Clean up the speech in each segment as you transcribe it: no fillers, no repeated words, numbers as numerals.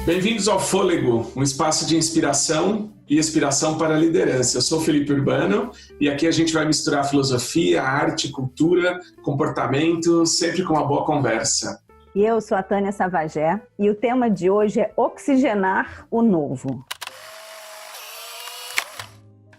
Bem-vindos ao Fôlego, um espaço de inspiração e inspiração para a liderança. Eu sou Felipe Urbano e aqui a gente vai misturar filosofia, arte, cultura, comportamento, sempre com uma boa conversa. E eu sou a Tânia Savagé e o tema de hoje é oxigenar o novo.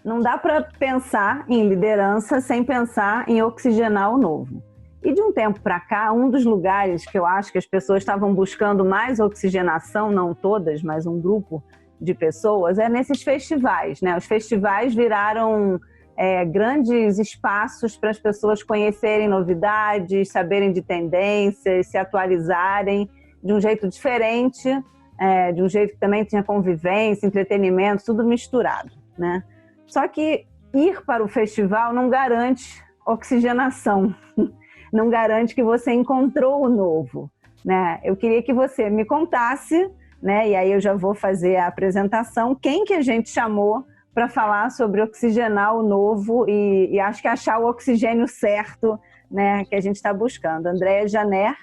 Não dá para pensar em liderança sem pensar em oxigenar o novo. E de um tempo para cá, um dos lugares que eu acho que as pessoas estavam buscando mais oxigenação, não todas, mas um grupo de pessoas, é nesses festivais, né? Os festivais viraram grandes espaços para as pessoas conhecerem novidades, saberem de tendências, se atualizarem de um jeito diferente, de um jeito que também tinha convivência, entretenimento, tudo misturado, né? Só que ir para o festival não garante oxigenação. Não garante que você encontrou o novo, né? Eu queria que você me contasse, né? E aí eu já vou fazer a apresentação, quem que a gente chamou para falar sobre oxigenar o novo e acho que achar o oxigênio certo, né? Que a gente está buscando. Andréa Janer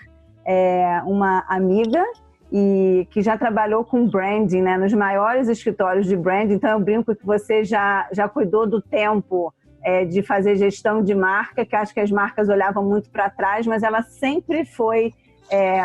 é uma amiga e que já trabalhou com branding, né? Nos maiores escritórios de branding. Então eu brinco que você já cuidou do tempo de fazer gestão de marca, que acho que as marcas olhavam muito para trás, mas ela sempre foi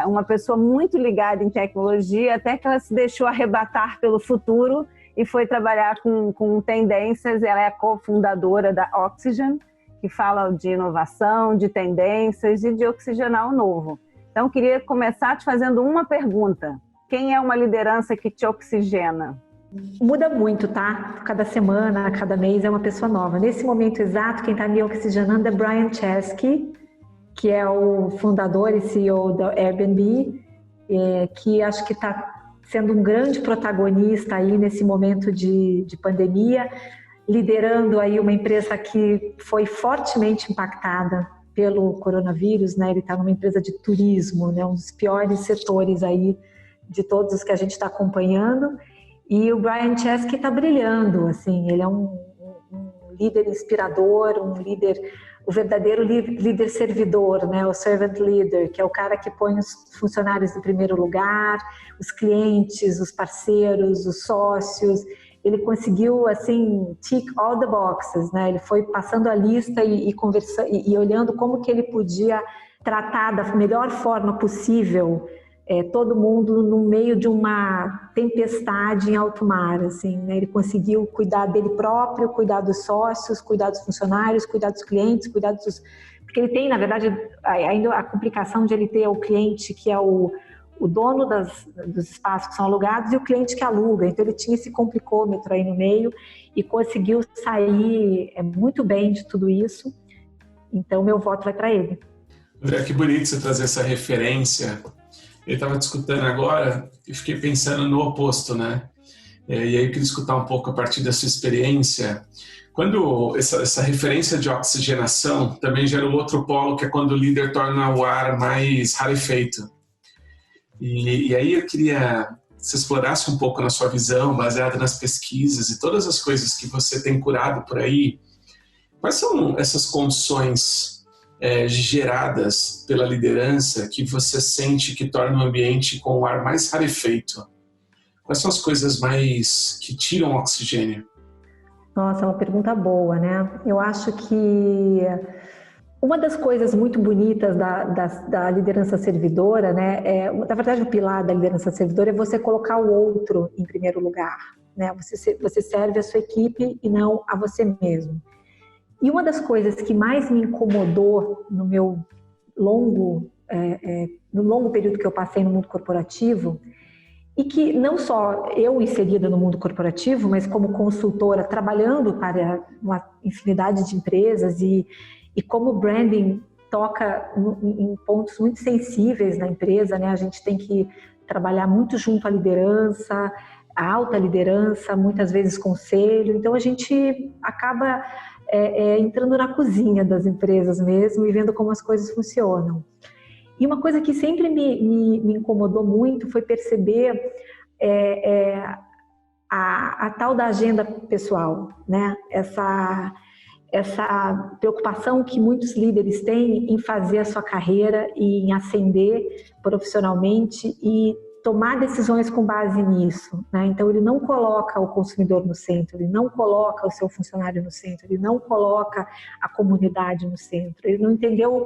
uma pessoa muito ligada em tecnologia, até que ela se deixou arrebatar pelo futuro e foi trabalhar com tendências. Ela é a cofundadora da Oxygen, que fala de inovação, de tendências e de oxigenar o novo. Então, eu queria começar te fazendo uma pergunta. Quem é uma liderança que te oxigena? Muda muito, tá? Cada semana, cada mês é uma pessoa nova. Nesse momento exato, quem está me oxigenando é Brian Chesky, que é o fundador e CEO da Airbnb, que acho que está sendo um grande protagonista aí nesse momento de pandemia, liderando aí uma empresa que foi fortemente impactada pelo coronavírus, né? Ele está numa empresa de turismo, né? Um dos piores setores aí de todos os que a gente está acompanhando. E o Brian Chesky está brilhando, assim, ele é um líder inspirador, o verdadeiro líder servidor, né? O servant leader, que é o cara que põe os funcionários em primeiro lugar, os clientes, os parceiros, os sócios. Ele conseguiu, assim, tick all the boxes, né? Ele foi passando a lista e conversando e olhando como que ele podia tratar da melhor forma possível todo mundo no meio de uma tempestade em alto mar, assim, né? Ele conseguiu cuidar dele próprio, cuidar dos sócios, cuidar dos funcionários, cuidar dos clientes, porque ele tem, na verdade, ainda a complicação de ele ter o cliente que é o dono dos espaços que são alugados e o cliente que aluga. Então ele tinha esse complicômetro aí no meio e conseguiu sair muito bem de tudo isso. Então meu voto vai para ele. André, que bonito você trazer essa referência. Eu estava te escutando agora e fiquei pensando no oposto, né? E aí eu queria escutar um pouco a partir da sua experiência. Quando essa referência de oxigenação também gera um outro polo, que é quando o líder torna o ar mais rarefeito. E aí eu queria que você explorasse um pouco na sua visão, baseada nas pesquisas e todas as coisas que você tem curado por aí. Quais são essas condições geradas pela liderança que você sente que torna o ambiente com o ar mais rarefeito? Quais são as coisas mais que tiram oxigênio? Nossa, é uma pergunta boa, né? Eu acho que uma das coisas muito bonitas da liderança servidora, né? Na verdade, o pilar da liderança servidora é você colocar o outro em primeiro lugar, né? Você serve a sua equipe e não a você mesmo. E uma das coisas que mais me incomodou no meu longo período que eu passei no mundo corporativo, e que não só eu inserida no mundo corporativo, mas como consultora, trabalhando para uma infinidade de empresas e como o branding toca em pontos muito sensíveis na empresa, né? A gente tem que trabalhar muito junto à liderança, à alta liderança, muitas vezes conselho. Então a gente acaba entrando na cozinha das empresas mesmo e vendo como as coisas funcionam. E uma coisa que sempre me incomodou muito foi perceber a tal da agenda pessoal, né? Essa preocupação que muitos líderes têm em fazer a sua carreira e em ascender profissionalmente e tomar decisões com base nisso, né? Então ele não coloca o consumidor no centro, ele não coloca o seu funcionário no centro, ele não coloca a comunidade no centro, ele não entendeu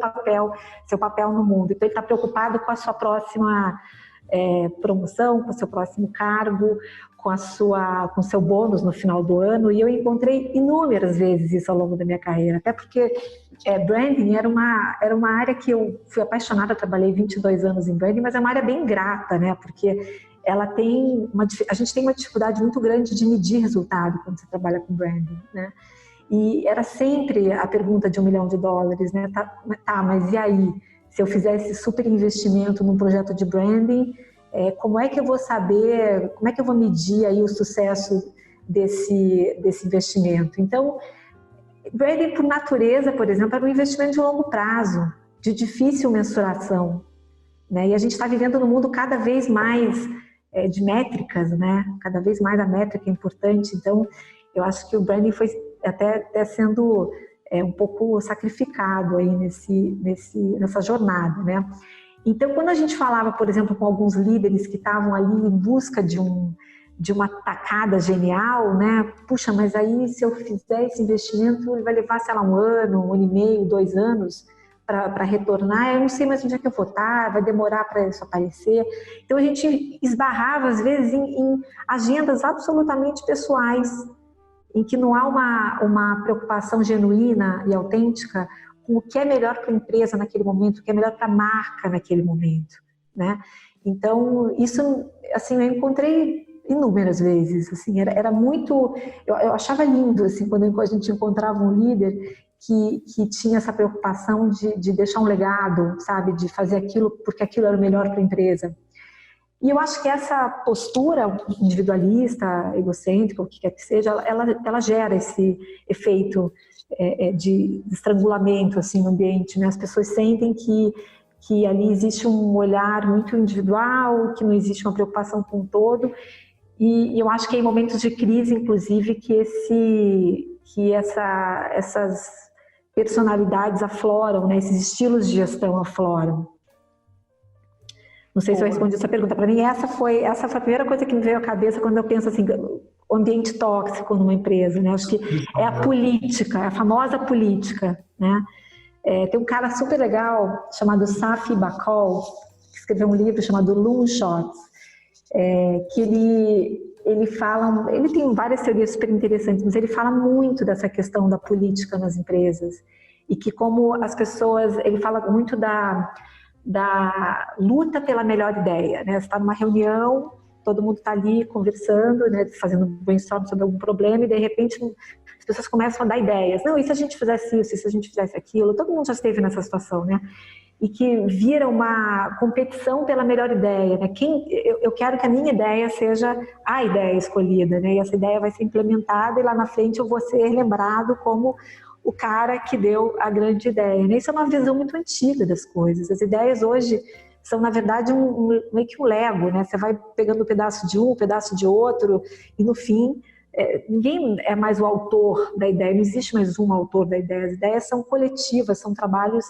seu papel no mundo. Então ele está preocupado com a sua próxima promoção, com o seu próximo cargo, com o seu bônus no final do ano, e eu encontrei inúmeras vezes isso ao longo da minha carreira, até porque branding era uma área que eu fui apaixonada, trabalhei 22 anos em branding, mas é uma área bem grata, né, porque a gente tem uma dificuldade muito grande de medir resultado quando você trabalha com branding, né, e era sempre a pergunta de $1 milhão, né, tá, mas e aí? Se eu fizesse super investimento num projeto de branding, como é que eu vou saber, como é que eu vou medir aí o sucesso desse investimento? Então, branding por natureza, por exemplo, era um investimento de longo prazo, de difícil mensuração, né? E a gente está vivendo num mundo cada vez mais de métricas, né? Cada vez mais a métrica é importante. Então, eu acho que o branding foi até sendo um pouco sacrificado aí nessa jornada, né? Então, quando a gente falava, por exemplo, com alguns líderes que estavam ali em busca de uma tacada genial, né? Puxa, mas aí se eu fizer esse investimento, ele vai levar, sei lá, 1 ano, 1 ano e meio, 2 anos para retornar, eu não sei mais onde é que eu vou estar, vai demorar para isso aparecer. Então, a gente esbarrava, às vezes, em agendas absolutamente pessoais, em que não há uma preocupação genuína e autêntica com o que é melhor para a empresa naquele momento, o que é melhor para a marca naquele momento, né? Então, isso, assim, eu encontrei inúmeras vezes, assim, era muito... Eu achava lindo, assim, quando a gente encontrava um líder que tinha essa preocupação de deixar um legado, sabe? De fazer aquilo porque aquilo era o melhor para a empresa. E eu acho que essa postura individualista, egocêntrica, o que quer que seja, ela gera esse efeito de estrangulamento assim, no ambiente, né? As pessoas sentem que ali existe um olhar muito individual, que não existe uma preocupação com o todo. E eu acho que é em momentos de crise, inclusive, que essas personalidades afloram, né? Esses estilos de gestão afloram. Não sei se eu respondi essa pergunta. Para mim, essa foi a primeira coisa que me veio à cabeça quando eu penso assim, o ambiente tóxico numa empresa, né? Acho que é a política, é a famosa política, né? Tem um cara super legal chamado Safi Bahcall, que escreveu um livro chamado Loonshots, que ele tem várias teorias super interessantes, mas ele fala muito dessa questão da política nas empresas e que como as pessoas, ele fala muito da luta pela melhor ideia, né? Você está numa reunião, todo mundo está ali conversando, né? Fazendo um brainstorm sobre algum problema e de repente as pessoas começam a dar ideias. Não, e se a gente fizesse isso, e se a gente fizesse aquilo? Todo mundo já esteve nessa situação, né? E que vira uma competição pela melhor ideia, né? Eu quero que a minha ideia seja a ideia escolhida, né? E essa ideia vai ser implementada e lá na frente eu vou ser lembrado como o cara que deu a grande ideia, né? Isso é uma visão muito antiga das coisas. As ideias hoje são, na verdade, meio que um Lego, né? Você vai pegando um pedaço de um pedaço de outro, e no fim, ninguém é mais o autor da ideia, não existe mais um autor da ideia. As ideias são coletivas, são trabalhos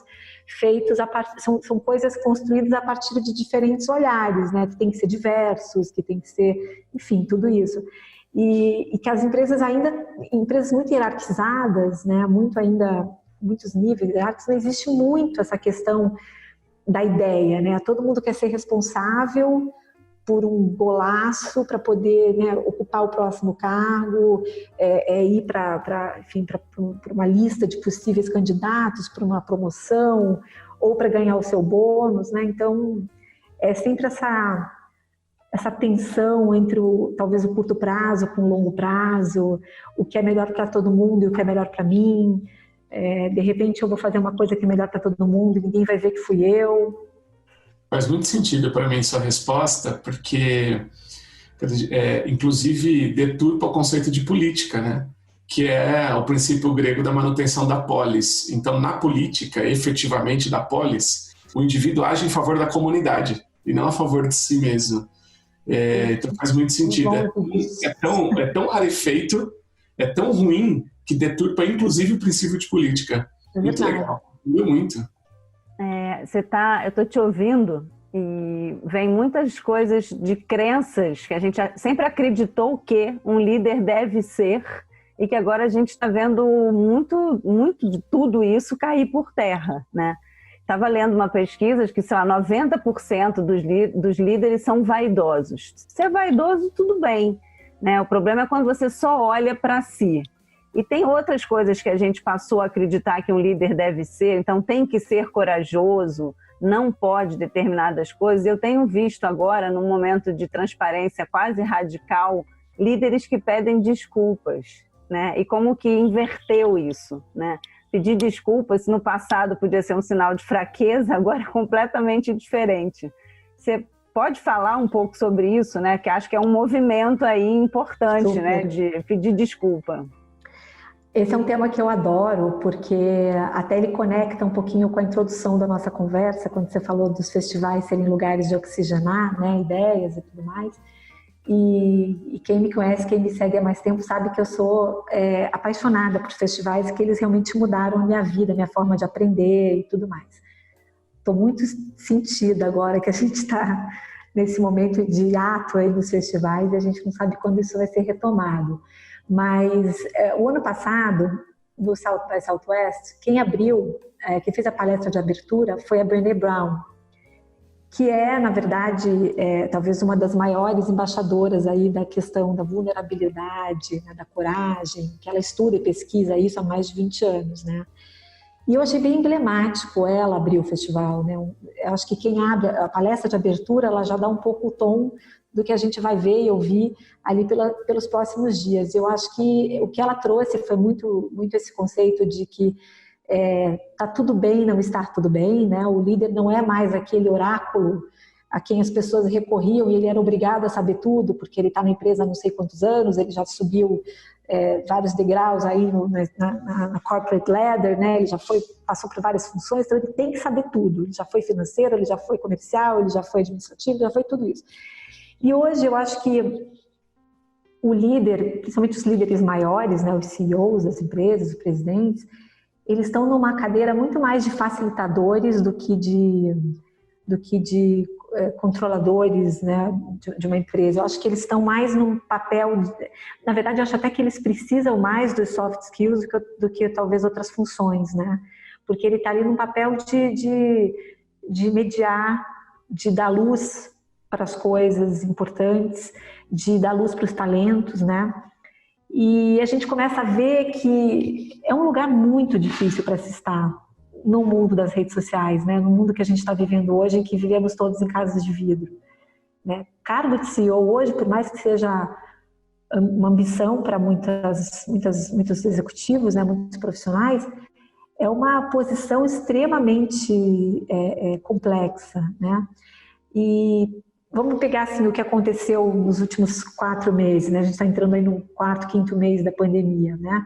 feitos, são coisas construídas a partir de diferentes olhares, né? Que tem que ser diversos, que tem que ser, enfim, tudo isso. E que as empresas empresas muito hierarquizadas, né, muitos níveis hierárquicos, não existe muito essa questão da ideia, né? Todo mundo quer ser responsável por um golaço para poder, né, ocupar o próximo cargo, ir para uma lista de possíveis candidatos, para uma promoção ou para ganhar o seu bônus, né? Então, é sempre essa tensão entre talvez o curto prazo com o longo prazo, o que é melhor para todo mundo e o que é melhor para mim. De repente eu vou fazer uma coisa que é melhor para todo mundo e ninguém vai ver que fui eu. Faz muito sentido para mim sua resposta, porque inclusive deturpa o conceito de política, né? Que é o princípio grego da manutenção da polis. Então, na política, efetivamente da polis, o indivíduo age em favor da comunidade e não a favor de si mesmo. Então faz muito sentido. É tão rarefeito, é tão ruim que deturpa inclusive o princípio de política. Muito legal, muito. Eu estou te ouvindo E vem muitas coisas de crenças que a gente sempre acreditou que um líder deve ser e que agora a gente está vendo muito, muito de tudo isso cair por terra, né? Estava lendo uma pesquisa que, sei lá, 90% dos líderes são vaidosos. Ser vaidoso, tudo bem, né? O problema é quando você só olha para si. E tem outras coisas que a gente passou a acreditar que um líder deve ser, então tem que ser corajoso, não pode determinadas coisas. Eu tenho visto agora, num momento de transparência quase radical, líderes que pedem desculpas, né? E como que inverteu isso, né? Pedir desculpas, se no passado podia ser um sinal de fraqueza, agora é completamente diferente. Você pode falar um pouco sobre isso, né? Que acho que é um movimento aí importante, super, né? De pedir desculpa. Esse é um tema que eu adoro, porque até ele conecta um pouquinho com a introdução da nossa conversa, quando você falou dos festivais serem lugares de oxigenar, né? Ideias e tudo mais. E quem me conhece, quem me segue há mais tempo, sabe que eu sou apaixonada por festivais, que eles realmente mudaram a minha vida, a minha forma de aprender e tudo mais. Estou muito sentida agora que a gente está nesse momento de ato aí nos festivais e a gente não sabe quando isso vai ser retomado. Mas o ano passado, do South by Southwest, quem abriu, quem fez a palestra de abertura foi a Brené Brown, que é, na verdade, talvez uma das maiores embaixadoras aí da questão da vulnerabilidade, né, da coragem, que ela estuda e pesquisa isso há mais de 20 anos, né? E eu achei bem emblemático ela abrir o festival, né? Eu acho que quem abre a palestra de abertura, ela já dá um pouco o tom do que a gente vai ver e ouvir ali pelos próximos dias. Eu acho que o que ela trouxe foi muito, muito esse conceito de que tá tudo bem não estar tudo bem, né? O líder não é mais aquele oráculo a quem as pessoas recorriam e ele era obrigado a saber tudo, porque ele está na empresa há não sei quantos anos, ele já subiu vários degraus aí na corporate ladder, né? Ele já passou por várias funções, então ele tem que saber tudo. Ele já foi financeiro, ele já foi comercial, ele já foi administrativo, já foi tudo isso. E hoje eu acho que o líder, principalmente os líderes maiores, né, os CEOs das empresas, os presidentes, eles estão numa cadeira muito mais de facilitadores do que de controladores, né, de uma empresa. Eu acho que eles estão mais num papel... Na verdade, eu acho até que eles precisam mais dos soft skills do que talvez outras funções, né? Porque ele está ali num papel de mediar, de dar luz para as coisas importantes, de dar luz para os talentos, né? E a gente começa a ver que é um lugar muito difícil para se estar no mundo das redes sociais, né? No mundo que a gente está vivendo hoje, em que vivemos todos em casas de vidro, né? Cargo de CEO hoje, por mais que seja uma ambição para muitos executivos, né? Muitos profissionais, é uma posição extremamente complexa, né? E vamos pegar assim, o que aconteceu nos últimos 4 meses, né? A gente está entrando aí no 4º, 5º mês da pandemia, né?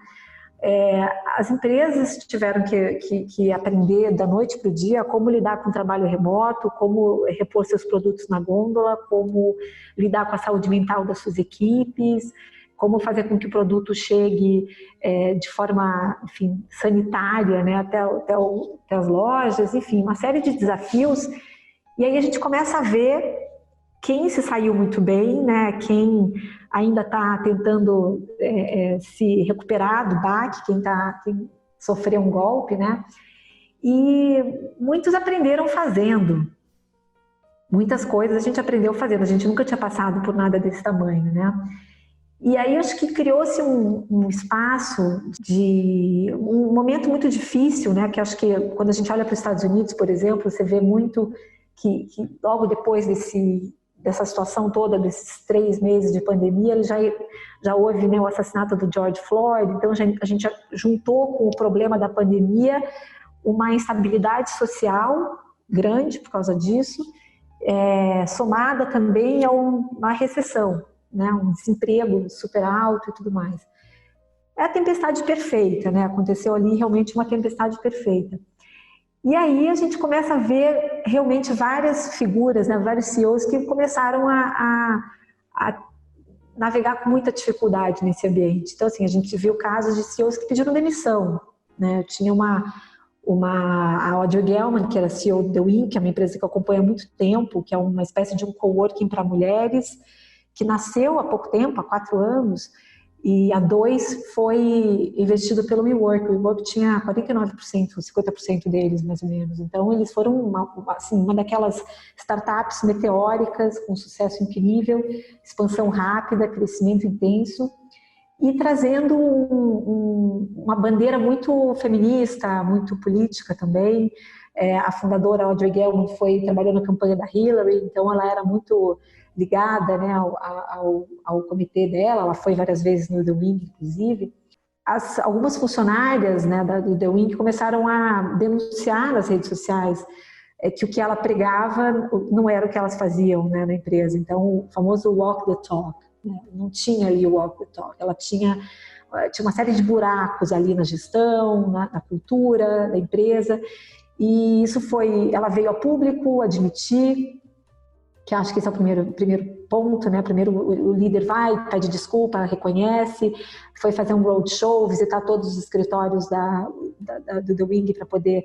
As empresas tiveram que aprender da noite para o dia como lidar com o trabalho remoto, como repor seus produtos na gôndola, como lidar com a saúde mental das suas equipes, como fazer com que o produto chegue de forma, enfim, sanitária, né? até as lojas, enfim, uma série de desafios. E aí a gente começa a ver quem se saiu muito bem, né? Quem ainda está tentando se recuperar do baque, quem sofreu um golpe, né? E muitos aprenderam fazendo. Muitas coisas a gente aprendeu fazendo, a gente nunca tinha passado por nada desse tamanho, né? E aí acho que criou-se um espaço de um momento muito difícil, né? Que acho que quando a gente olha para os Estados Unidos, por exemplo, você vê muito que logo depois dessa situação toda, desses 3 meses de pandemia, ele já houve, né, o assassinato do George Floyd, então a gente juntou com o problema da pandemia uma instabilidade social grande por causa disso, somada também a uma recessão, né, um desemprego super alto e tudo mais. É a tempestade perfeita, né? Aconteceu ali realmente uma tempestade perfeita. E aí a gente começa a ver realmente várias figuras, né, vários CEOs que começaram a navegar com muita dificuldade nesse ambiente. Então, assim, a gente viu casos de CEOs que pediram demissão, né? Eu tinha a Audrey Gelman, que era CEO do The Wing, que é uma empresa que eu acompanho há muito tempo, que é uma espécie de um coworking para mulheres, que nasceu há pouco tempo, há 4 anos, e há 2 foi investido pelo WeWork. O WeWork tinha 49%, 50% deles, mais ou menos. Então, eles foram uma daquelas startups meteóricas, com sucesso incrível, expansão rápida, crescimento intenso, e trazendo uma bandeira muito feminista, muito política também. A fundadora Audrey Gelman trabalhou na campanha da Hillary, então ela era muito ligada, né, ao comitê dela. Ela foi várias vezes no The Wing, inclusive. Algumas funcionárias, né, do The Wing começaram a denunciar nas redes sociais que o que ela pregava não era o que elas faziam, né, na empresa. Então, o famoso walk the talk. Não tinha ali o walk the talk, ela tinha uma série de buracos ali na gestão, na cultura da empresa, e ela veio ao público admitir, que acho que esse é o primeiro ponto, né? Primeiro o líder vai, pede desculpa, reconhece, foi fazer um roadshow, visitar todos os escritórios do The Wing para poder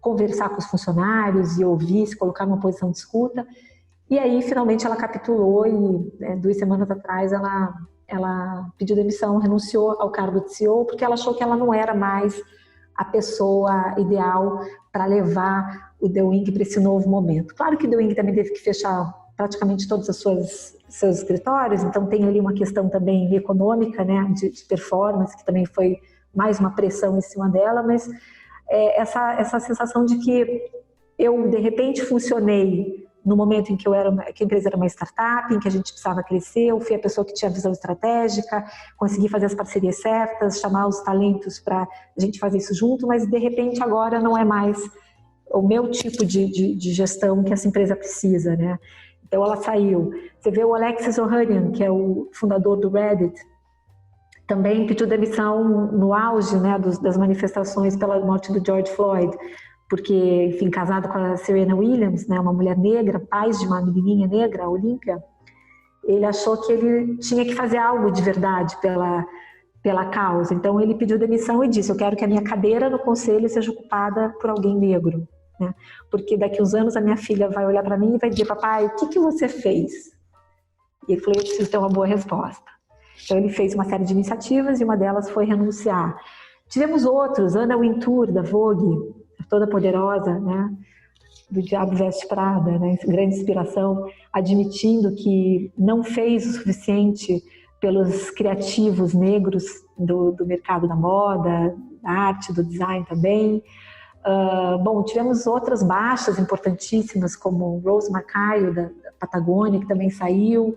conversar com os funcionários e ouvir, se colocar numa posição de escuta. E aí, finalmente, ela capitulou e 2 semanas atrás ela pediu demissão, renunciou ao cargo de CEO, porque ela achou que ela não era mais a pessoa ideal para levar o The Wing para esse novo momento. Claro que o The Wing também teve que fechar praticamente todos os seus escritórios, então tem ali uma questão também econômica, né, de performance, que também foi mais uma pressão em cima dela, mas essa sensação de que eu, de repente, funcionei no momento em que a empresa era uma startup, em que a gente precisava crescer, eu fui a pessoa que tinha visão estratégica, consegui fazer as parcerias certas, chamar os talentos para a gente fazer isso junto, mas de repente agora não é mais o meu tipo de gestão que essa empresa precisa, né? Então ela saiu. Você vê o Alexis Ohanian, que é o fundador do Reddit, também pediu demissão no auge, né, das manifestações pela morte do George Floyd, porque, enfim, casado com a Serena Williams, né, uma mulher negra, pai de uma menininha negra, a Olímpia, ele achou que ele tinha que fazer algo de verdade pela causa. Então, ele pediu demissão e disse: eu quero que a minha cadeira no conselho seja ocupada por alguém negro, né? Porque daqui uns anos a minha filha vai olhar para mim e vai dizer: papai, o que você fez? E ele falou: eu preciso ter uma boa resposta. Então, ele fez uma série de iniciativas e uma delas foi renunciar. Tivemos outros, Anna Wintour, da Vogue, toda poderosa, né, do Diabo Veste Prada, né, grande inspiração, admitindo que não fez o suficiente pelos criativos negros do mercado da moda, da arte, do design também. Bom, tivemos outras baixas importantíssimas, como Rose Macaio, da Patagônia, que também saiu,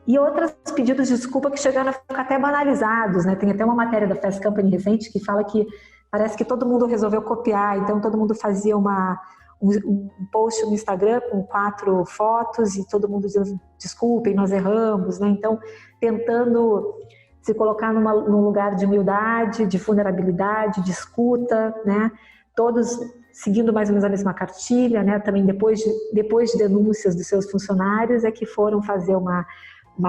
e outros pedidos de desculpa que chegaram a ficar até banalizados, né? Tem até uma matéria da Fast Company recente que fala que parece que todo mundo resolveu copiar, então todo mundo fazia um post no Instagram com 4 fotos e todo mundo dizendo: desculpem, nós erramos, né? Então, tentando se colocar num lugar de humildade, de vulnerabilidade, de escuta, né? Todos seguindo mais ou menos a mesma cartilha, né? Também depois de denúncias dos seus funcionários é que foram fazer uma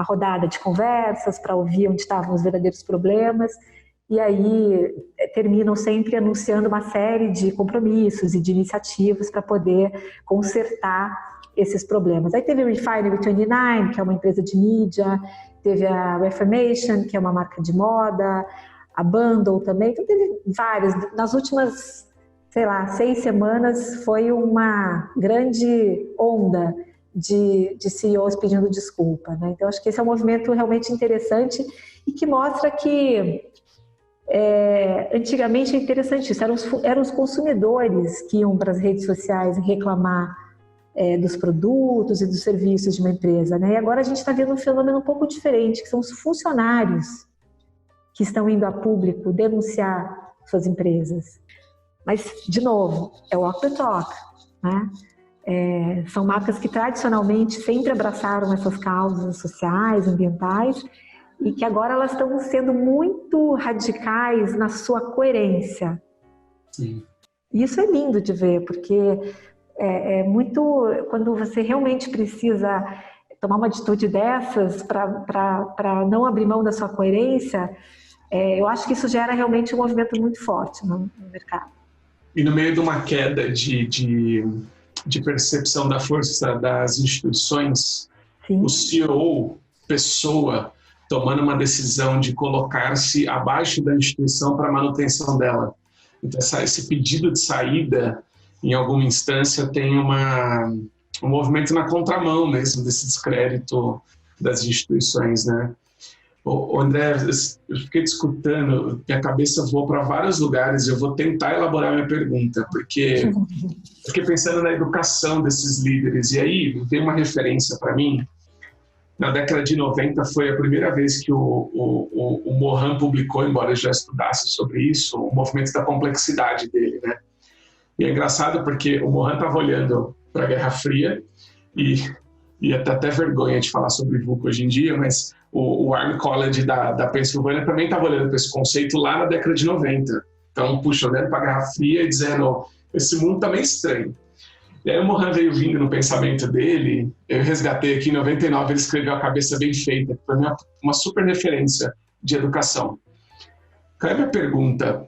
rodada de conversas para ouvir onde estavam os verdadeiros problemas. E aí terminam sempre anunciando uma série de compromissos e de iniciativas para poder consertar esses problemas. Aí teve a Refinery29, que é uma empresa de mídia, teve a Reformation, que é uma marca de moda, a Bundle também, então teve várias. Nas últimas, 6 semanas foi uma grande onda de CEOs pedindo desculpa, né? Então acho que esse é um movimento realmente interessante e que mostra que antigamente é interessante isso, eram os consumidores que iam para as redes sociais reclamar dos produtos e dos serviços de uma empresa, né? E agora a gente está vendo um fenômeno um pouco diferente, que são os funcionários que estão indo a público denunciar suas empresas. Mas, de novo, é o walk the talk, né? São marcas que tradicionalmente sempre abraçaram essas causas sociais, ambientais, e que agora elas estão sendo muito radicais na sua coerência. Sim. E isso é lindo de ver, porque é muito... Quando você realmente precisa tomar uma atitude dessas para não abrir mão da sua coerência, Eu acho que isso gera realmente um movimento muito forte no mercado. E no meio de uma queda de percepção da força das instituições, Sim. o CEO, pessoa, tomando uma decisão de colocar-se abaixo da instituição para a manutenção dela. Então, esse pedido de saída, em alguma instância, tem um movimento na contramão mesmo desse descrédito das instituições, né? André, eu fiquei te escutando, minha cabeça voou para vários lugares e eu vou tentar elaborar minha pergunta, porque eu fiquei pensando na educação desses líderes. E aí, tem uma referência para mim. Na década de 90 foi a primeira vez que o Mohan publicou, embora eu já estudasse sobre isso, o movimento da complexidade dele, né? E é engraçado porque o Mohan estava olhando para a Guerra Fria e até vergonha de falar sobre VUCA hoje em dia, mas o Army College da Pensilvânia também estava olhando para esse conceito lá na década de 90. Então, puxa, olhando para a Guerra Fria e dizendo, esse mundo está meio estranho. E aí o Mohan veio vindo no pensamento dele, eu resgatei aqui em 99, ele escreveu A Cabeça Bem Feita, que foi uma super referência de educação. Qual é a minha pergunta?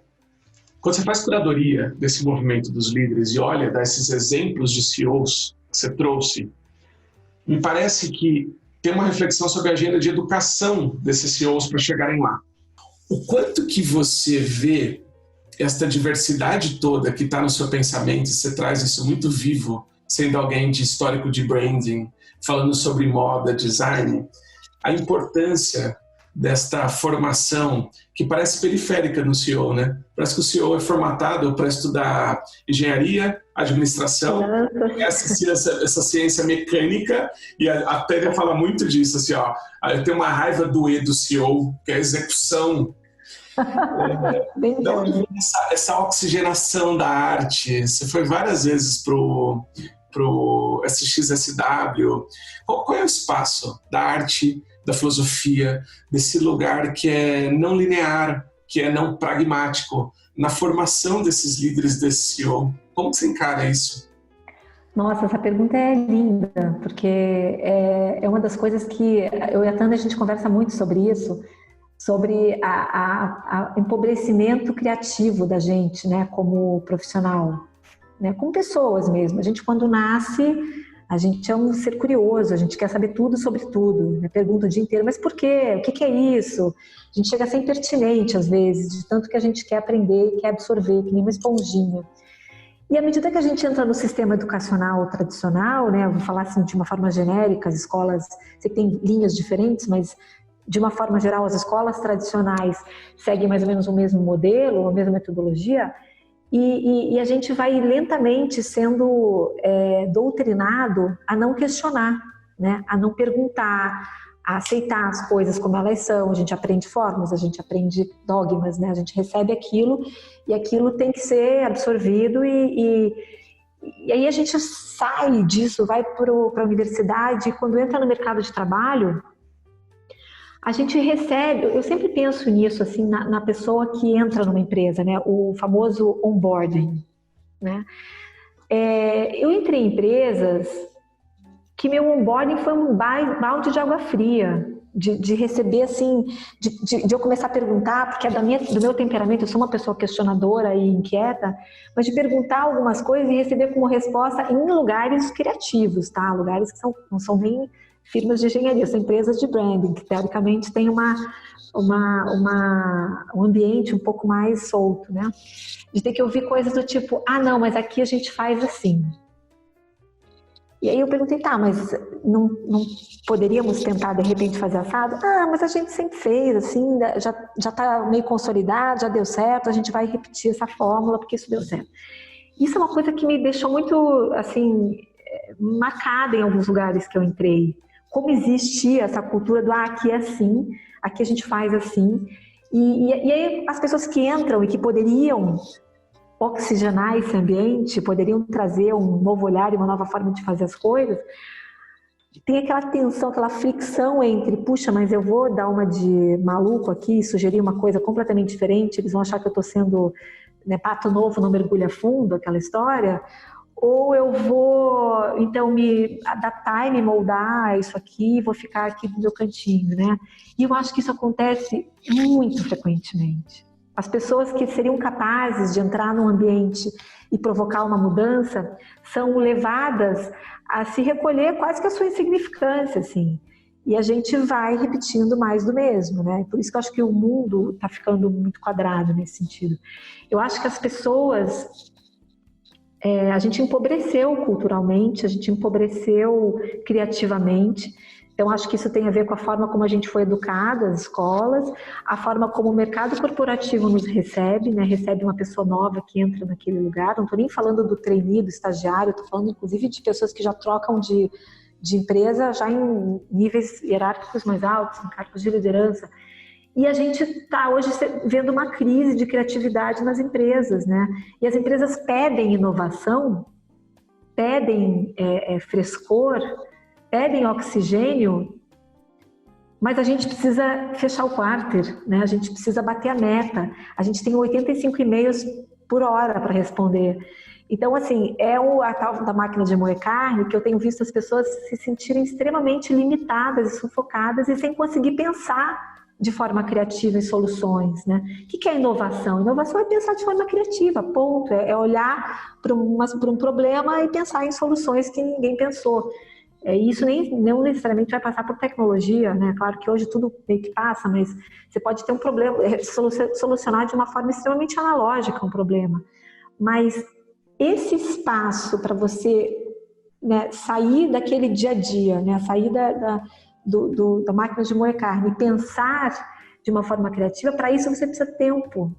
Quando você faz curadoria desse movimento dos líderes e olha desses exemplos de CEOs que você trouxe, me parece que tem uma reflexão sobre a agenda de educação desses CEOs para chegarem lá. O quanto que você vê esta diversidade toda que está no seu pensamento, você traz isso muito vivo, sendo alguém de histórico de branding, falando sobre moda, design, a importância desta formação que parece periférica no CEO, né? Parece que o CEO é formatado para estudar engenharia, administração, essa ciência mecânica, e a Tânia fala muito disso, assim, ó, eu tenho uma raiva do E do CEO, que é a execução. Então, essa oxigenação da arte, você foi várias vezes pro SXSW. Qual é o espaço da arte, da filosofia, desse lugar que é não linear, que é não pragmático, na formação desses líderes desse CEO? Como você encara isso? Nossa, essa pergunta é linda, porque é uma das coisas que eu e a Tânia, a gente conversa muito sobre isso, sobre o empobrecimento criativo da gente, né, como profissional, né, como pessoas mesmo. A gente, quando nasce, a gente é um ser curioso, a gente quer saber tudo sobre tudo, né? Pergunta o dia inteiro, mas por quê? O que é isso? A gente chega a ser impertinente às vezes, de tanto que a gente quer aprender e quer absorver, que nem uma esponjinha. E à medida que a gente entra no sistema educacional tradicional, né, eu vou falar assim de uma forma genérica, as escolas, sei que tem linhas diferentes, mas de uma forma geral as escolas tradicionais seguem mais ou menos o mesmo modelo, a mesma metodologia, e a gente vai lentamente sendo doutrinado a não questionar, né, a não perguntar, a aceitar as coisas como elas são. A gente aprende formas, a gente aprende dogmas, né? A gente recebe aquilo e aquilo tem que ser absorvido e aí a gente sai disso, vai para a universidade e quando entra no mercado de trabalho, a gente recebe, eu sempre penso nisso assim, na pessoa que entra numa empresa, né? O famoso onboarding, né? Eu entrei em empresas que meu onboarding foi um balde de água fria, de receber assim, de eu começar a perguntar, porque do meu temperamento, eu sou uma pessoa questionadora e inquieta, mas de perguntar algumas coisas e receber como resposta em lugares criativos, tá? Lugares que não são nem firmas de engenharia, são empresas de branding, que teoricamente tem um ambiente um pouco mais solto, né? De ter que ouvir coisas do tipo, não, mas aqui a gente faz assim. E aí eu perguntei, tá, mas não poderíamos tentar de repente fazer assado? Mas a gente sempre fez, assim, já tá meio consolidado, já deu certo, a gente vai repetir essa fórmula porque isso deu certo. Isso é uma coisa que me deixou muito, assim, marcada em alguns lugares que eu entrei. Como existia essa cultura do aqui é assim, aqui a gente faz assim. E aí as pessoas que entram e que poderiam oxigenar esse ambiente, poderiam trazer um novo olhar e uma nova forma de fazer as coisas, tem aquela tensão, aquela fricção entre, puxa, mas eu vou dar uma de maluco aqui, sugerir uma coisa completamente diferente, eles vão achar que eu estou sendo, né, pato novo, não mergulha fundo, aquela história, ou eu vou, então, me adaptar e me moldar a isso aqui, vou ficar aqui no meu cantinho, né? E eu acho que isso acontece muito frequentemente. As pessoas que seriam capazes de entrar num ambiente e provocar uma mudança são levadas a se recolher quase que a sua insignificância, assim. E a gente vai repetindo mais do mesmo, né? Por isso que eu acho que o mundo está ficando muito quadrado nesse sentido. Eu acho que as pessoas... a gente empobreceu culturalmente, a gente empobreceu criativamente. Então, acho que isso tem a ver com a forma como a gente foi educado, as escolas, a forma como o mercado corporativo nos recebe, né? Recebe uma pessoa nova que entra naquele lugar. Não estou nem falando do trainee, do estagiário, estou falando, inclusive, de pessoas que já trocam de empresa já em níveis hierárquicos mais altos, em cargos de liderança. E a gente está hoje vendo uma crise de criatividade nas empresas, né? E as empresas pedem inovação, pedem frescor, pedem oxigênio, mas a gente precisa fechar o quarter, né? A gente precisa bater a meta. A gente tem 85 e-mails por hora para responder. Então, assim, a tal da máquina de moer carne que eu tenho visto as pessoas se sentirem extremamente limitadas e sufocadas e sem conseguir pensar de forma criativa em soluções, né? O que é inovação? Inovação é pensar de forma criativa, ponto. É olhar para um problema e pensar em soluções que ninguém pensou. Isso não necessariamente vai passar por tecnologia, né? Claro que hoje tudo meio que passa, mas você pode ter um problema, solucionar de uma forma extremamente analógica um problema. Mas esse espaço para você, né, sair daquele dia a dia, né, sair da máquina de moer carne e pensar de uma forma criativa, para isso você precisa tempo,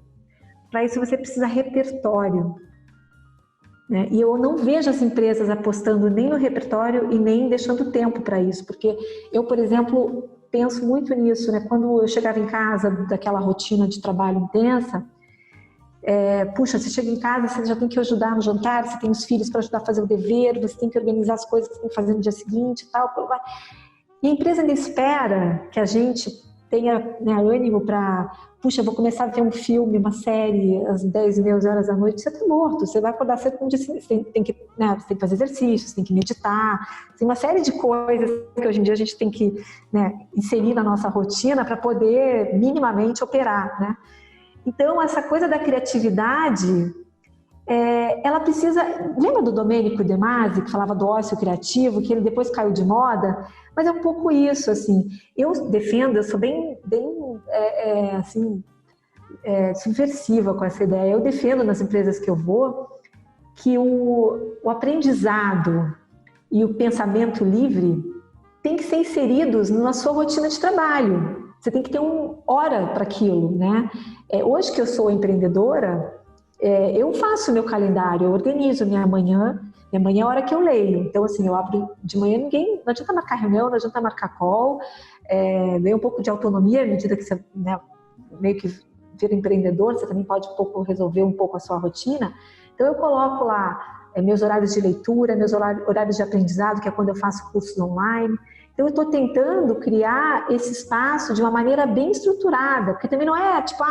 para isso você precisa repertório. Né? E eu não vejo as empresas apostando nem no repertório e nem deixando tempo para isso, porque eu, por exemplo, penso muito nisso, né? Quando eu chegava em casa daquela rotina de trabalho intensa, puxa, você chega em casa, você já tem que ajudar no jantar, você tem os filhos para ajudar a fazer o dever, você tem que organizar as coisas que você tem que fazer no dia seguinte e tal. E a empresa ainda espera que a gente tenha, né, ânimo para, puxa, vou começar a ver um filme, uma série, às 10, 11 horas da noite, você está morto, você vai acordar cedo no dia seguinte, você tem que fazer exercícios, tem que meditar, tem uma série de coisas que hoje em dia a gente tem que, né, inserir na nossa rotina para poder minimamente operar, né? Então, essa coisa da criatividade, ela precisa... Lembra do Domenico De Masi, que falava do ócio criativo, que ele depois caiu de moda? Mas é um pouco isso, assim. Eu defendo, eu sou bem subversiva com essa ideia. Eu defendo nas empresas que eu vou que o aprendizado e o pensamento livre tem que ser inseridos na sua rotina de trabalho. Você tem que ter uma hora para aquilo, né? Hoje que eu sou empreendedora, eu faço meu calendário, eu organizo minha manhã é a hora que eu leio. Então, assim, eu abro de manhã, não adianta marcar reunião, não adianta marcar call, ganha um pouco de autonomia à medida que você, né, meio que vira empreendedor, você também pode resolver um pouco a sua rotina. Então, eu coloco lá meus horários de leitura, meus horários de aprendizado, que é quando eu faço cursos online. Então, eu estou tentando criar esse espaço de uma maneira bem estruturada, porque também não é tipo,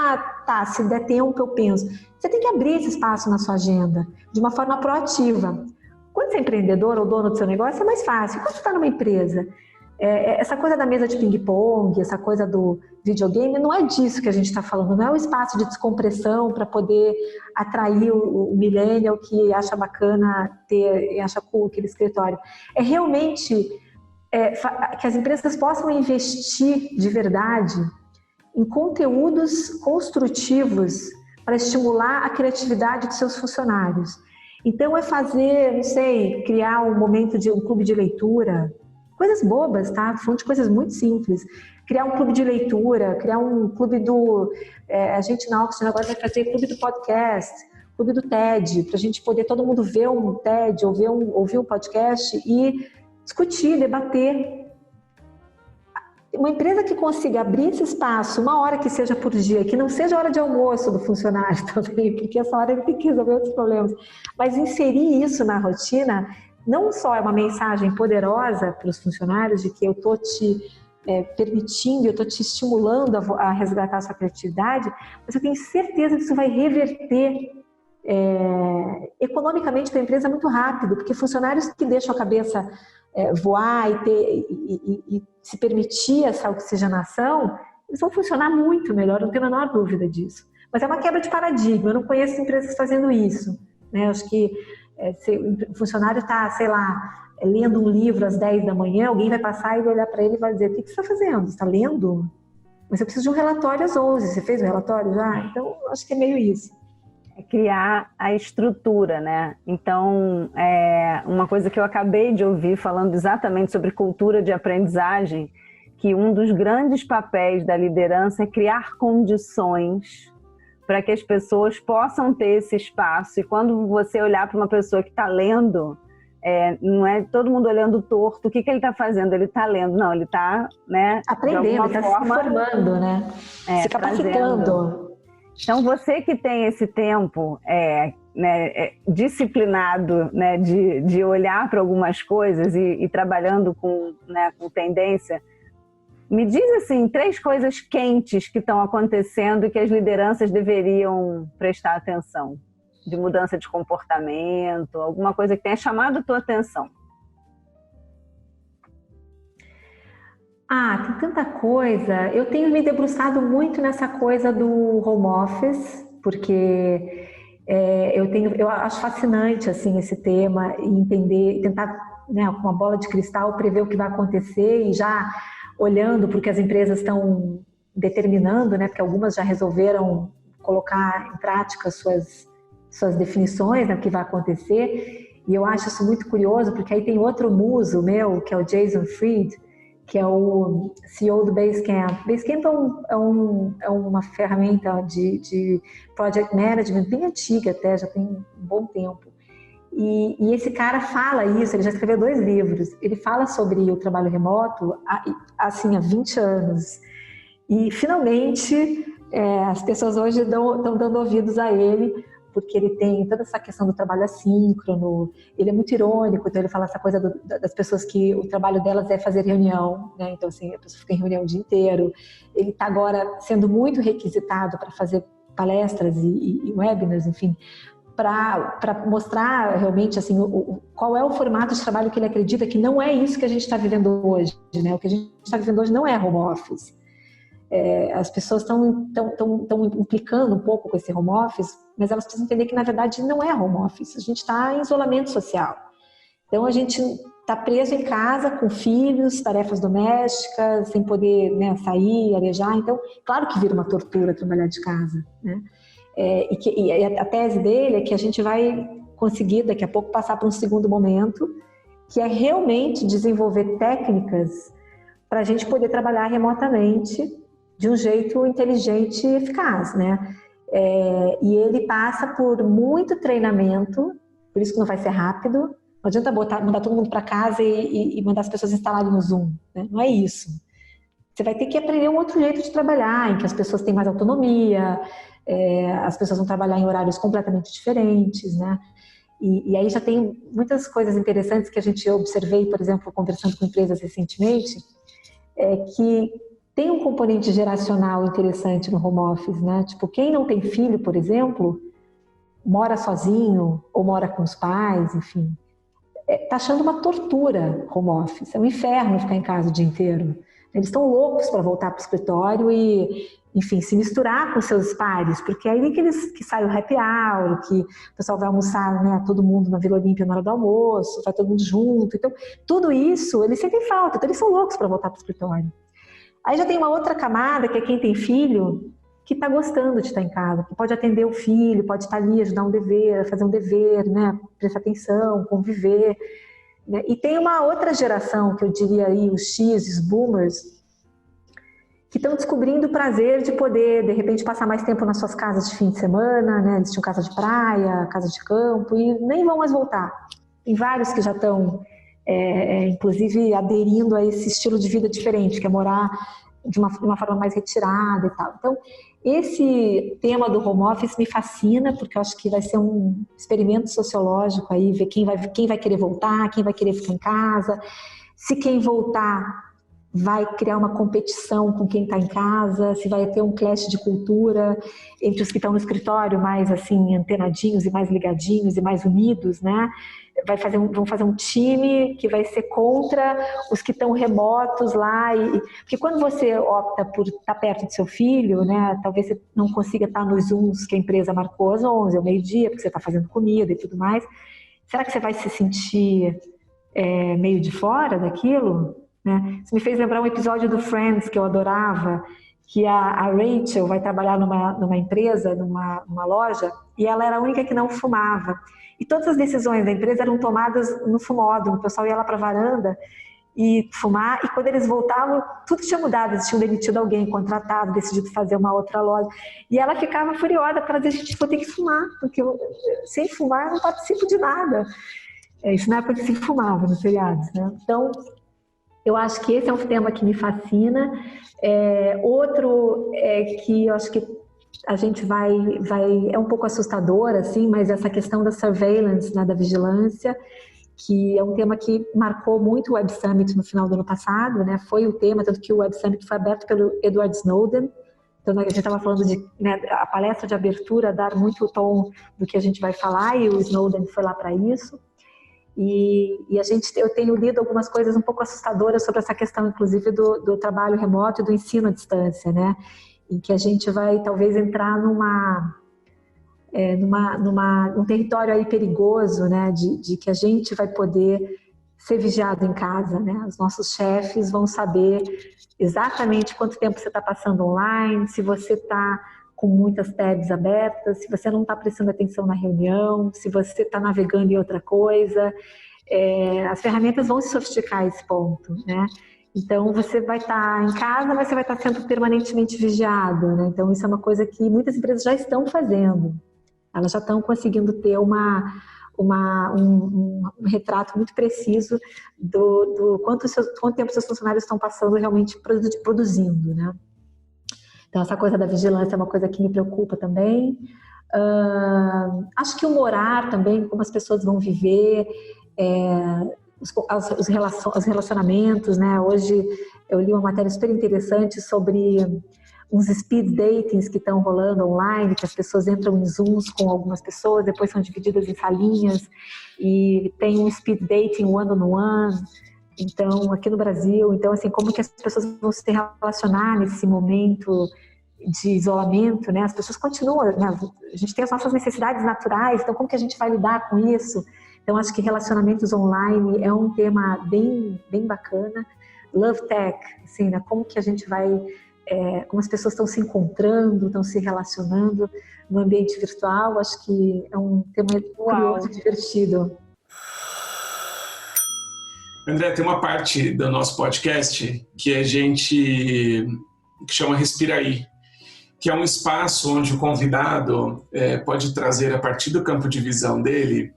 se der tempo eu penso. Você tem que abrir esse espaço na sua agenda, de uma forma proativa. Quando você é empreendedor ou dono do seu negócio, é mais fácil. Quando você está numa empresa, essa coisa da mesa de ping-pong, essa coisa do videogame, não é disso que a gente está falando, não é o espaço de descompressão para poder atrair o millennial que acha bacana ter, acha cool aquele escritório. É realmente... que as empresas possam investir de verdade em conteúdos construtivos para estimular a criatividade dos seus funcionários. Então, fazer, não sei, criar um momento de um clube de leitura, coisas bobas, tá? Falando de coisas muito simples. Criar um clube de leitura, criar um clube a gente na Oxygen agora vai fazer clube do podcast, clube do TED, para a gente poder todo mundo ver um TED ou ouvir um podcast e discutir, debater. Uma empresa que consiga abrir esse espaço, uma hora que seja por dia, que não seja a hora de almoço do funcionário também, porque essa hora ele tem que resolver outros problemas, mas inserir isso na rotina, não só é uma mensagem poderosa para os funcionários de que eu estou te permitindo, eu estou te estimulando a resgatar a sua criatividade, mas eu tenho certeza que isso vai reverter economicamente para a empresa é muito rápido, porque funcionários que deixam a cabeça voar e se permitir essa oxigenação, eles vão funcionar muito melhor, não tenho a menor dúvida disso. Mas é uma quebra de paradigma, eu não conheço empresas fazendo isso, né? Eu acho que se o funcionário está, sei lá, lendo um livro às 10 da manhã, alguém vai passar e vai olhar para ele e vai dizer: o que você está fazendo? Você está lendo? Mas eu preciso de um relatório às 11, você fez o relatório já? Então, acho que é meio isso. É criar a estrutura, né? Então, uma coisa que eu acabei de ouvir falando exatamente sobre cultura de aprendizagem, que um dos grandes papéis da liderança é criar condições para que as pessoas possam ter esse espaço. E quando você olhar para uma pessoa que está lendo, não é todo mundo olhando torto, o que ele está fazendo? Ele está lendo, não, ele está, né, aprendendo, está se formando, né? Se capacitando. Então, você que tem esse tempo disciplinado, né, de olhar para algumas coisas e trabalhando com tendência, me diz assim, 3 coisas quentes que estão acontecendo e que as lideranças deveriam prestar atenção, de mudança de comportamento, alguma coisa que tenha chamado a tua atenção. Tem tanta coisa. Eu tenho me debruçado muito nessa coisa do home office, porque eu acho fascinante assim, esse tema, e entender, tentar, né, com uma bola de cristal, prever o que vai acontecer e já olhando para o que as empresas estão determinando, né, porque algumas já resolveram colocar em prática suas definições, né, do que vai acontecer. E eu acho isso muito curioso, porque aí tem outro muso meu, que é o Jason Fried, que é o CEO do Basecamp. Basecamp é uma ferramenta de project management bem antiga até, já tem um bom tempo. E esse cara fala isso, ele já escreveu 2 livros. Ele fala sobre o trabalho remoto assim, há 20 anos. E, finalmente, as pessoas hoje estão dando ouvidos a ele, porque ele tem toda essa questão do trabalho assíncrono, ele é muito irônico, então ele fala essa coisa das pessoas que o trabalho delas é fazer reunião, né? Então, assim, a pessoa fica em reunião o dia inteiro. Ele está agora sendo muito requisitado para fazer palestras e webinars, enfim, para mostrar realmente assim, qual é o formato de trabalho que ele acredita que não é isso que a gente está vivendo hoje, né? O que a gente está vivendo hoje não é home office. As pessoas estão implicando um pouco com esse home office, mas elas precisam entender que, na verdade, não é home office. A gente está em isolamento social. Então, a gente está preso em casa com filhos, tarefas domésticas, sem poder, né, sair, arejar. Então, claro que vira uma tortura trabalhar de casa, né? E a tese dele é que a gente vai conseguir, daqui a pouco, passar para um segundo momento, que é realmente desenvolver técnicas para a gente poder trabalhar remotamente de um jeito inteligente e eficaz, né? E ele passa por muito treinamento, por isso que não vai ser rápido. Não adianta mandar todo mundo para casa e mandar as pessoas instalarem no Zoom, né? Não é isso. Você vai ter que aprender um outro jeito de trabalhar, em que as pessoas têm mais autonomia, as pessoas vão trabalhar em horários completamente diferentes, né? E aí já tem muitas coisas interessantes que a gente observei, por exemplo, conversando com empresas recentemente, que tem um componente geracional interessante no home office, né? Tipo, quem não tem filho, por exemplo, mora sozinho ou mora com os pais, enfim, tá achando uma tortura home office, é um inferno ficar em casa o dia inteiro. Eles estão loucos para voltar para o escritório e, enfim, se misturar com seus pares, porque é aí que sai o happy hour, que o pessoal vai almoçar, né, todo mundo na Vila Olímpia na hora do almoço, vai todo mundo junto. Então, tudo isso, eles sentem falta, então eles são loucos para voltar para o escritório. Aí já tem uma outra camada, que é quem tem filho, que está gostando de estar em casa, que pode atender o filho, pode estar ali, ajudar um dever, fazer um dever, né, prestar atenção, conviver. Né? E tem uma outra geração, que eu diria aí, os X, os boomers, que estão descobrindo o prazer de poder, de repente, passar mais tempo nas suas casas de fim de semana, né? Eles tinham casa de praia, casa de campo, e nem vão mais voltar. Tem vários que já estão, inclusive, aderindo a esse estilo de vida diferente, que é morar de uma forma mais retirada e tal. Então, esse tema do home office me fascina, porque eu acho que vai ser um experimento sociológico aí, ver quem vai querer voltar, quem vai querer ficar em casa. Se quem voltar vai criar uma competição com quem está em casa, se vai ter um clash de cultura entre os que estão no escritório mais assim antenadinhos e mais ligadinhos e mais unidos, né? Vão fazer um time que vai ser contra os que estão remotos lá. Porque quando você opta por estar perto do seu filho, né? Talvez você não consiga estar nos Zooms que a empresa marcou às 11, ao meio-dia, porque você está fazendo comida e tudo mais. Será que você vai se sentir meio de fora daquilo? Né? Isso me fez lembrar um episódio do Friends que eu adorava, que a Rachel vai trabalhar numa empresa, numa loja, e ela era a única que não fumava. E todas as decisões da empresa eram tomadas no fumódromo. O pessoal ia lá para a varanda e fumar, e quando eles voltavam, tudo tinha mudado. Eles tinham demitido alguém, contratado, decidido fazer uma outra loja. E ela ficava furiosa para dizer: gente, vou ter que fumar, porque sem fumar eu não participo de nada. Isso na época que se fumava nos feriados, né? Então, eu acho que esse é um tema que me fascina. Outro que eu acho que a gente vai é um pouco assustador, assim, mas essa questão da surveillance, né, da vigilância, que é um tema que marcou muito o Web Summit no final do ano passado, né? Foi o tema, tanto que o Web Summit foi aberto pelo Edward Snowden. Então, a gente estava falando de, né, a palestra de abertura dar muito o tom do que a gente vai falar, e o Snowden foi lá para isso. E eu tenho lido algumas coisas um pouco assustadoras sobre essa questão, inclusive, do trabalho remoto e do ensino à distância, né? Em que a gente vai talvez entrar num território aí perigoso, né? De que a gente vai poder ser vigiado em casa, né? Os nossos chefes vão saber exatamente quanto tempo você está passando online, se você está com muitas tabs abertas, se você não está prestando atenção na reunião, se você está navegando em outra coisa. As ferramentas vão se sofisticar a esse ponto, né? Então, você vai estar em casa, mas você vai estar sendo permanentemente vigiado, né? Então, isso é uma coisa que muitas empresas já estão fazendo. Elas já estão conseguindo ter um retrato muito preciso do quanto tempo seus funcionários estão passando realmente produzindo, né? Então, essa coisa da vigilância é uma coisa que me preocupa também. Acho que o morar também, como as pessoas vão viver, os relacionamentos, né? Hoje eu li uma matéria super interessante sobre uns speed datings que estão rolando online, que as pessoas entram em Zooms com algumas pessoas, depois são divididas em salinhas, e tem um speed dating one-on-one. Então, aqui no Brasil, então, assim, como que as pessoas vão se relacionar nesse momento de isolamento, né? As pessoas continuam, né? A gente tem as nossas necessidades naturais, então como que a gente vai lidar com isso? Então, acho que relacionamentos online é um tema bem, bem bacana. Love Tech, assim, né? Como que a gente vai, como as pessoas estão se encontrando, estão se relacionando no ambiente virtual, acho que é um tema curioso e divertido. André, tem uma parte do nosso podcast que a gente chama Respira Aí, que é um espaço onde o convidado pode trazer, a partir do campo de visão dele,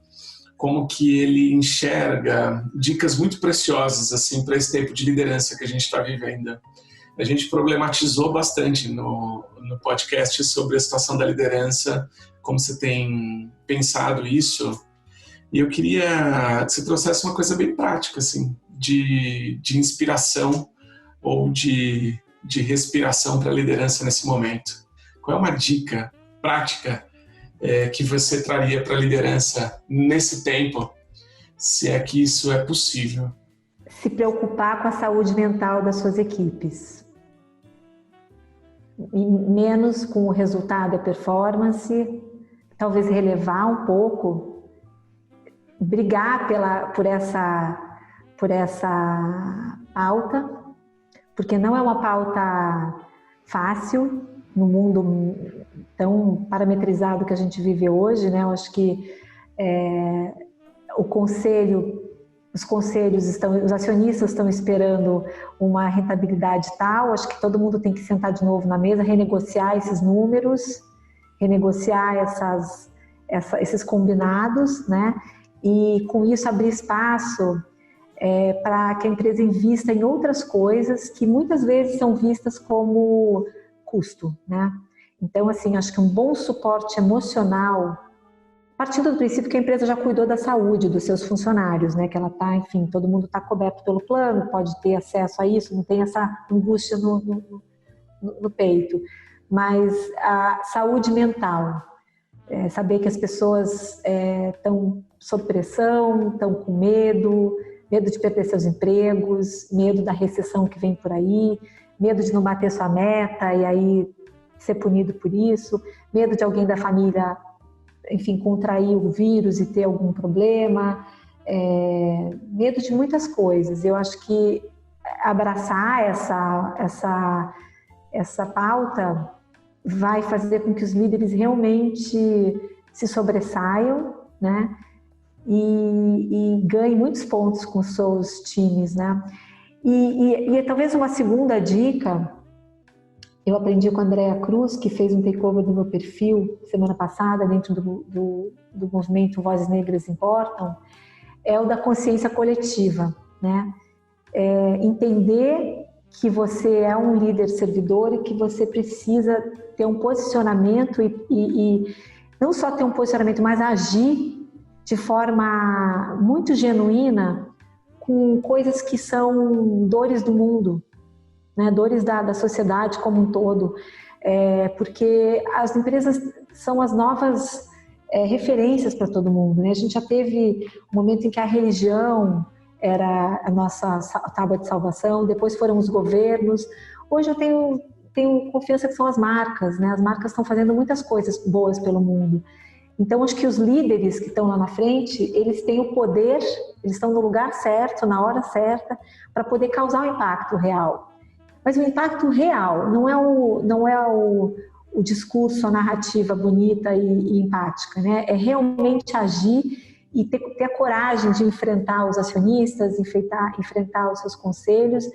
como que ele enxerga dicas muito preciosas assim, para esse tempo de liderança que a gente está vivendo. A gente problematizou bastante no podcast sobre a situação da liderança, como você tem pensado isso. E eu queria que você trouxesse uma coisa bem prática, assim, de inspiração ou de respiração para a liderança nesse momento. Qual é uma dica prática que você traria para a liderança nesse tempo, se é que isso é possível? Se preocupar com a saúde mental das suas equipes. E menos com o resultado e a performance, talvez relevar um pouco, brigar por essa pauta, porque não é uma pauta fácil no mundo tão parametrizado que a gente vive hoje, né? Eu acho que os conselhos os acionistas estão esperando uma rentabilidade tal. Acho que todo mundo tem que sentar de novo na mesa, renegociar esses números, renegociar esses combinados, né? E com isso abrir espaço para que a empresa invista em outras coisas que muitas vezes são vistas como custo, né? Então, assim, acho que um bom suporte emocional partindo do princípio que a empresa já cuidou da saúde dos seus funcionários, né? Que ela está, enfim, todo mundo está coberto pelo plano, pode ter acesso a isso, não tem essa angústia no peito. Mas a saúde mental, saber que as pessoas estão sob pressão, estão com medo de perder seus empregos, medo da recessão que vem por aí, medo de não bater sua meta e aí ser punido por isso, medo de alguém da família, enfim, contrair o vírus e ter algum problema, medo de muitas coisas. Eu acho que abraçar essa pauta vai fazer com que os líderes realmente se sobressaiam, né? E ganhem muitos pontos com seus times, né? E talvez uma segunda dica, eu aprendi com a Andrea Cruz, que fez um takeover do meu perfil semana passada, dentro do movimento Vozes Negras Importam, é o da consciência coletiva, né? Entender que você é um líder servidor e que você precisa ter um posicionamento e não só ter um posicionamento, mas agir de forma muito genuína com coisas que são dores do mundo, né? Dores da sociedade como um todo, porque as empresas são as novas referências para todo mundo, né? A gente já teve um momento em que a religião era a nossa tábua de salvação, depois foram os governos. Hoje eu tenho confiança que são as marcas, né? As marcas estão fazendo muitas coisas boas pelo mundo. Então, acho que os líderes que estão lá na frente, eles têm o poder, eles estão no lugar certo, na hora certa, para poder causar um impacto real. Mas o impacto real não é o discurso, a narrativa bonita e empática, né? É realmente agir e ter a coragem de enfrentar os acionistas, enfrentar os seus conselhos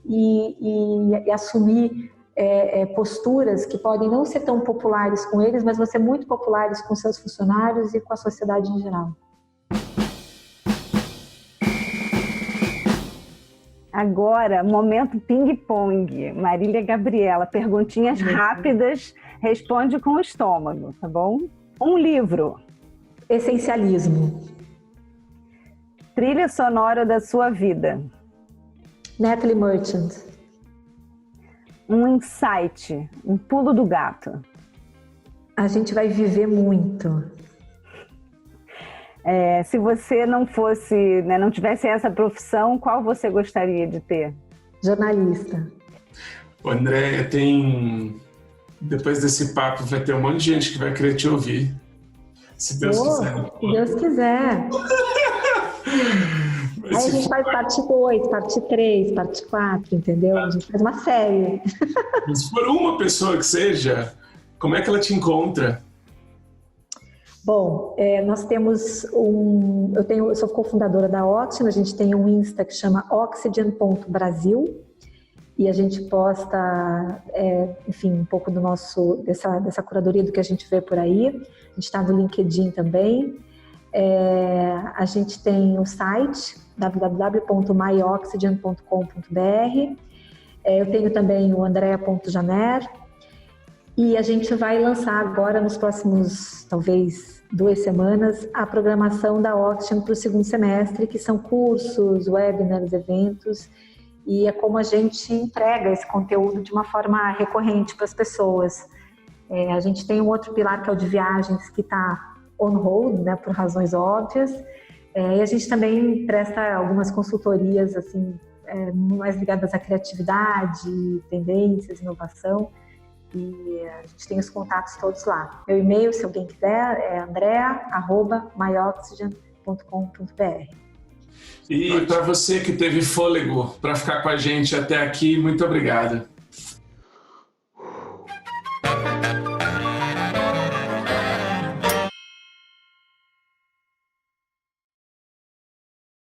e assumir posturas que podem não ser tão populares com eles, mas vão ser muito populares com seus funcionários e com a sociedade em geral. Agora, momento ping-pong. Marília Gabriela, perguntinhas rápidas, responde com o estômago, tá bom? Um livro. Essencialismo. Trilha sonora da sua vida. Natalie Merchant. Um insight, um pulo do gato. A gente vai viver muito. Se você não fosse, né, não tivesse essa profissão, qual você gostaria de ter? Jornalista. Andréia, depois desse papo vai ter um monte de gente que vai querer te ouvir. Se Deus quiser. Se Deus quiser. Aí a gente faz parte 2, parte 3, parte 4, entendeu? A gente faz uma série. Se for uma pessoa que seja, como é que ela te encontra? Bom, nós temos eu sou cofundadora da Oxygen, a gente tem um Insta que chama oxygen.brasil e a gente posta, enfim, um pouco dessa curadoria do que a gente vê por aí. A gente está no LinkedIn também. A gente tem o site www.myoxygen.com.br. Eu tenho também o andrea.janer e a gente vai lançar agora nos próximos, talvez, 2 semanas, a programação da Oxygen para o segundo semestre, que são cursos, webinars, eventos, e é como a gente entrega esse conteúdo de uma forma recorrente para as pessoas. A gente tem um outro pilar que é o de viagens, que está on hold, né, por razões óbvias. E a gente também presta algumas consultorias assim, mais ligadas à criatividade, tendências, inovação. E a gente tem os contatos todos lá. Meu e-mail, se alguém quiser, é andrea@myoxygen.com.br. E para você que teve fôlego para ficar com a gente até aqui, muito obrigado.